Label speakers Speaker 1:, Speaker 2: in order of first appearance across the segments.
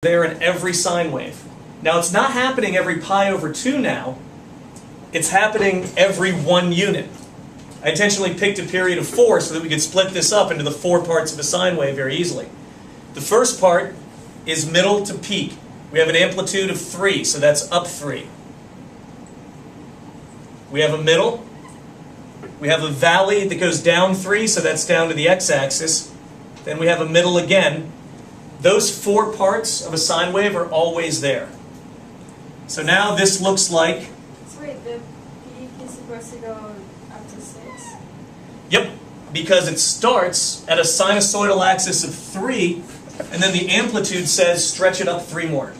Speaker 1: there in every sine wave. Now it's not happening every pi over 2 now, it's happening every 1 unit. I intentionally picked a period of 4 so that we could split this up into the 4 parts of a sine wave very easily. The first part is middle to peak. We have an amplitude of 3, so that's up 3. We have a middle. We have a valley that goes down 3, so that's down to the x-axis. Then we have a middle again. Those 4 parts of a sine wave are always there. So now this looks like...
Speaker 2: So wait, the peak is supposed to go up to 6?
Speaker 1: Yep, because it starts at a sinusoidal axis of 3, and then the amplitude says stretch it up 3 more.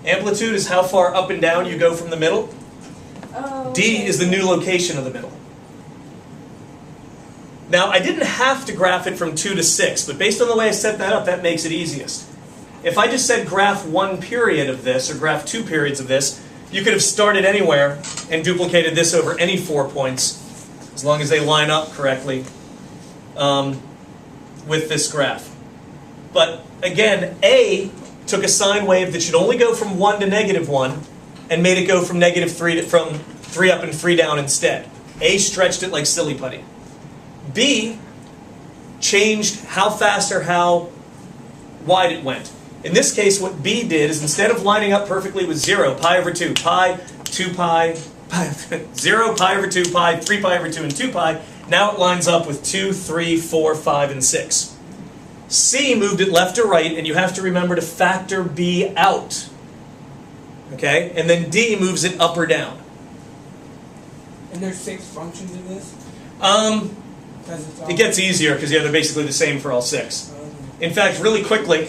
Speaker 1: Amplitude is how far up and down you go from the middle.
Speaker 2: Oh,
Speaker 1: D
Speaker 2: okay.
Speaker 1: is the new location of the middle. Now, I didn't have to graph it from 2 to 6, but based on the way I set that up, that makes it easiest. If I just said graph 1 period of this, or graph 2 periods of this, you could have started anywhere and duplicated this over any 4 points, as long as they line up correctly with this graph. But again, A took a sine wave that should only go from 1 to -1, and made it go from from 3 up and 3 down instead. A stretched it like silly putty. B changed how fast or how wide it went. In this case, what B did is instead of lining up perfectly with 0, pi over 2, pi, 2 pi, 0, pi over 2, pi, 3 pi over 2, and 2 pi, now it lines up with 2, 3, 4, 5, and 6. C moved it left to right, and you have to remember to factor B out. Okay? And then D moves it up or down.
Speaker 3: And there's 6 functions in this?
Speaker 1: It gets easier because they're basically the same for all 6. In fact, really quickly,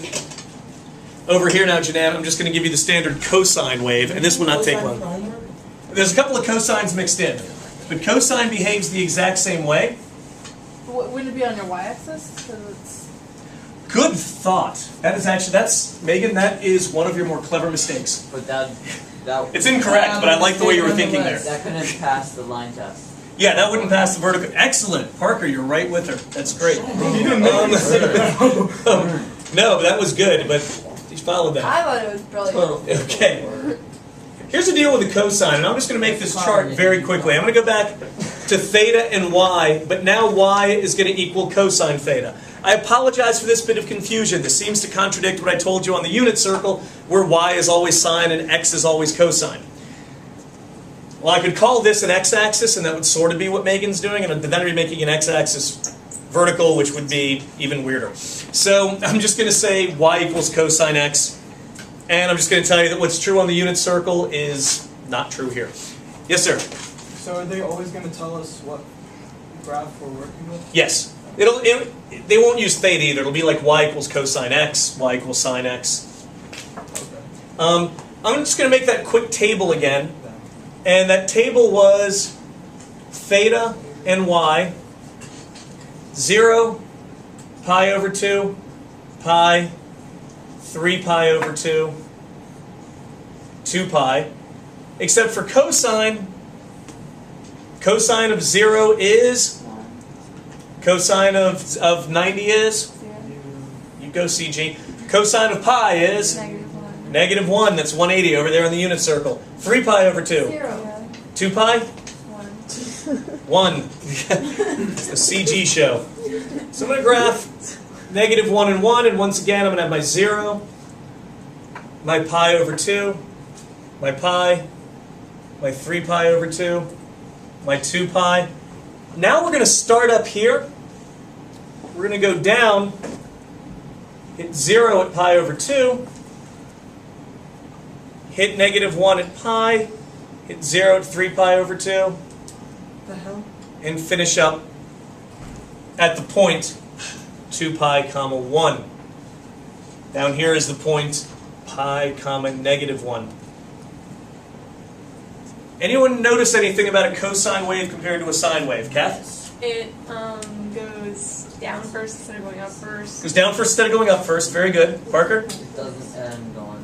Speaker 1: over here now, Janan, I'm just going to give you the standard cosine wave, and this will not take long. There's a couple of cosines mixed in, but cosine behaves the exact same way.
Speaker 2: Wouldn't it be on your y-axis?
Speaker 1: Good thought. That is actually, Megan, that is one of your more clever mistakes.
Speaker 4: But that
Speaker 1: It's incorrect, but I like the way you were thinking there.
Speaker 4: That couldn't pass the line test.
Speaker 1: Yeah, that wouldn't pass the vertical. Excellent. Parker, you're right with her. That's great. No, that was good, but you followed that.
Speaker 2: I thought it was brilliant.
Speaker 1: Okay. Here's the deal with the cosine, and I'm just going to make this chart very quickly. I'm going to go back to theta and y, but now y is going to equal cosine theta. I apologize for this bit of confusion. This seems to contradict what I told you on the unit circle, where y is always sine and x is always cosine. Well, I could call this an x-axis, and that would sort of be what Megan's doing, and then I'd be making an x-axis vertical, which would be even weirder. So I'm just going to say y equals cosine x, and I'm just going to tell you that what's true on the unit circle is not true here. Yes, sir?
Speaker 3: So are they always going to tell us what graph we're working with?
Speaker 1: Yes. They won't use theta either. It'll be like y equals cosine x, y equals sine x.
Speaker 3: Okay.
Speaker 1: I'm just going to make that quick table again. And that table was theta and y, 0, pi over 2, pi, 3 pi over 2, 2 pi. Except for cosine, cosine of 0 is, cosine of 90 is, you go CG. Cosine of pi is -1, that's 180 over there on the unit circle. 3 pi over 2.
Speaker 2: 0.
Speaker 1: 2 pi?
Speaker 2: 1.
Speaker 1: 1. It's the CG show. So I'm going to graph -1 and 1, and once again I'm going to have my 0, my pi over 2, my pi, my 3 pi over 2, my 2 pi. Now we're going to start up here. We're going to go down, hit 0 at pi over 2, hit -1 at pi, hit 0 at 3 pi over 2,
Speaker 3: The hell?
Speaker 1: and finish up at the point 2 pi comma 1. Down here is the point pi comma -1. Anyone notice anything about a cosine wave compared to a sine wave? Kath?
Speaker 5: It goes down first instead of going up first.
Speaker 1: Goes down first instead of going up first. Very good. Parker?
Speaker 4: It doesn't end on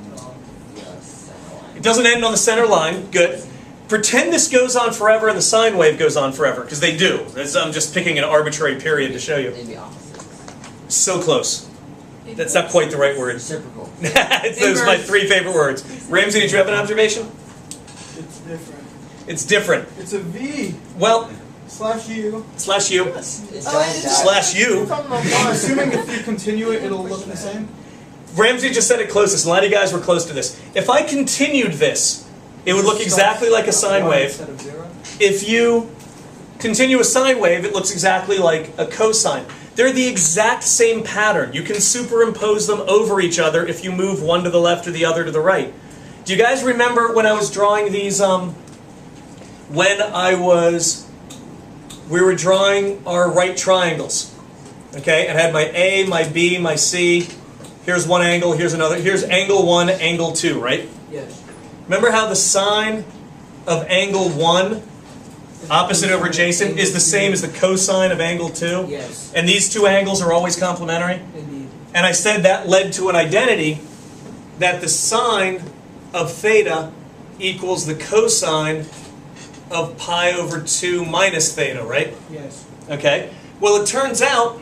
Speaker 4: the center line.
Speaker 1: It doesn't end on the center line. Good. Pretend this goes on forever and the sine wave goes on forever, because they do. I'm just picking an arbitrary period to show you.
Speaker 4: Maybe opposites.
Speaker 1: So close. That's not quite the right word.
Speaker 4: Reciprocal.
Speaker 1: It's those are my three favorite words. Ramsey, did you have an observation?
Speaker 3: It's different.
Speaker 1: It's different.
Speaker 3: It's a V
Speaker 1: Well,
Speaker 3: slash U.
Speaker 1: slash U,
Speaker 4: It's giant
Speaker 1: slash U.
Speaker 3: I'm assuming if you continue it, it'll look the same.
Speaker 1: Ramsey just said it closest, and a lot of you guys were close to this. If I continued this, it would look exactly like a sine wave.
Speaker 3: Instead of 0.
Speaker 1: If you continue a sine wave, it looks exactly like a cosine. They're the exact same pattern. You can superimpose them over each other if you move one to the left or the other to the right. Do you guys remember when I was drawing these, we were drawing our right triangles, okay? It had my A, my B, my C. Here's one angle, here's another. Here's angle 1, angle 2, right?
Speaker 6: Yes.
Speaker 1: Remember how the sine of angle 1, opposite over adjacent, is the same as the cosine of angle 2?
Speaker 6: Yes.
Speaker 1: And these two angles are always complementary?
Speaker 6: Indeed.
Speaker 1: And I said that led to an identity that the sine of theta equals the cosine of pi over 2 minus theta, right?
Speaker 6: Yes.
Speaker 1: Okay. Well, it turns out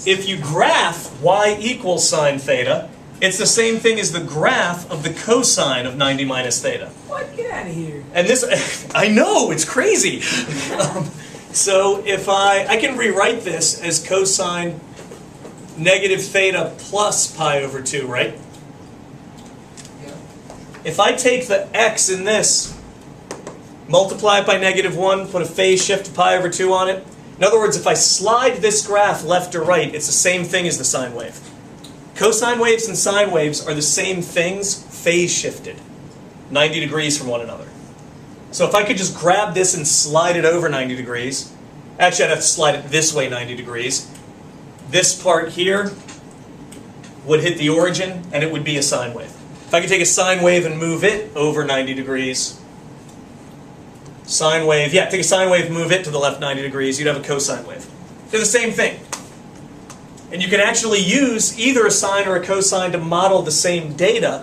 Speaker 1: if you graph y equals sine theta, it's the same thing as the graph of the cosine of 90 minus theta.
Speaker 6: What? Get out of here.
Speaker 1: And this, I know, it's crazy. So if I can rewrite this as cosine negative theta plus pi over 2, right?
Speaker 6: Yeah.
Speaker 1: If I take the x in this, multiply it by -1, put a phase shift to pi over 2 on it. In other words, if I slide this graph left or right, it's the same thing as the sine wave. Cosine waves and sine waves are the same things, phase shifted, 90 degrees from one another. So if I could just grab this and slide it over 90 degrees, actually I'd have to slide it this way 90 degrees, this part here would hit the origin and it would be a sine wave. If I could take a sine wave and move it over 90 degrees, sine wave, yeah, take a sine wave, move it to the left 90 degrees, you'd have a cosine wave. They're the same thing. And you can actually use either a sine or a cosine to model the same data,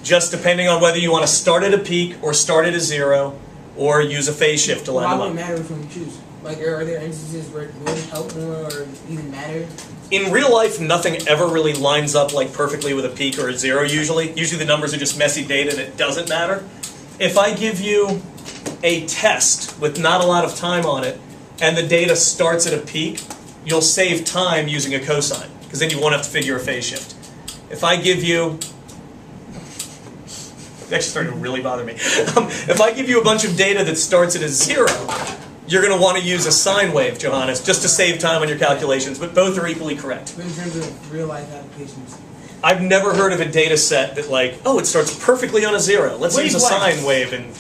Speaker 1: just depending on whether you want to start at a peak or start at a 0 or use a phase shift to line
Speaker 6: Why
Speaker 1: them
Speaker 6: would it
Speaker 1: up.
Speaker 6: matter which one you choose? Like, are there instances where it would help more or even matter?
Speaker 1: In real life, nothing ever really lines up like perfectly with a peak or a 0 usually. Usually the numbers are just messy data and it doesn't matter. If I give you a test with not a lot of time on it and the data starts at a peak, you'll save time using a cosine because then you won't have to figure a phase shift. If I give you, it's actually starting to really bother me. If I give you a bunch of data that starts at a 0, you're going to want to use a sine wave, Johannes, just to save time on your calculations, but both are equally correct.
Speaker 6: But in terms of real life applications.
Speaker 1: I've never heard of a data set that like, oh, it starts perfectly on a 0. Let's use a
Speaker 7: Wavelengths.
Speaker 1: sine wave and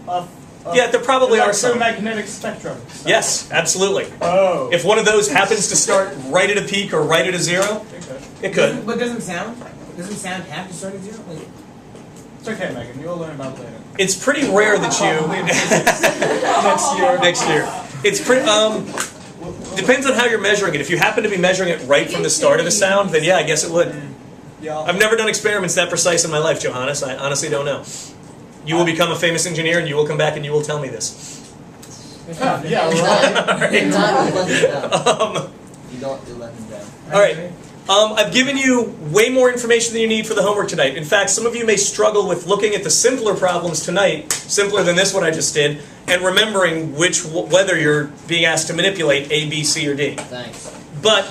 Speaker 7: Of
Speaker 1: yeah, there probably are some.
Speaker 7: electromagnetic spectrum.
Speaker 1: Yes, absolutely.
Speaker 7: Oh.
Speaker 1: If one of those happens to start right at a peak or right at a 0, it could.
Speaker 6: But doesn't sound have to start at 0? Like,
Speaker 7: It's okay, Megan. You'll learn about it later.
Speaker 1: It's pretty rare that you next year. It's pretty depends on how you're measuring it. If you happen to be measuring it right from the start of the sound, then yeah, I guess it would.
Speaker 3: Yeah.
Speaker 1: I've never done experiments that precise in my life, Johannes. I honestly don't know. You will become a famous engineer and you will come back and you will tell me this.
Speaker 7: Yeah, right.
Speaker 4: If not, you let them down. You don't let them down.
Speaker 1: Alright. I've given you way more information than you need for the homework tonight. In fact, some of you may struggle with looking at the simpler problems tonight, simpler than this one I just did, and remembering whether you're being asked to manipulate A, B, C, or D.
Speaker 4: Thanks.
Speaker 1: But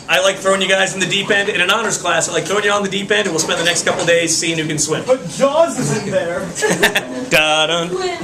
Speaker 1: I like throwing you guys in the deep end. In an honors class, I like throwing you on the deep end, and we'll spend the next couple days seeing who can swim.
Speaker 7: But Jaws is in there.
Speaker 1: Da-dun.
Speaker 2: Twins.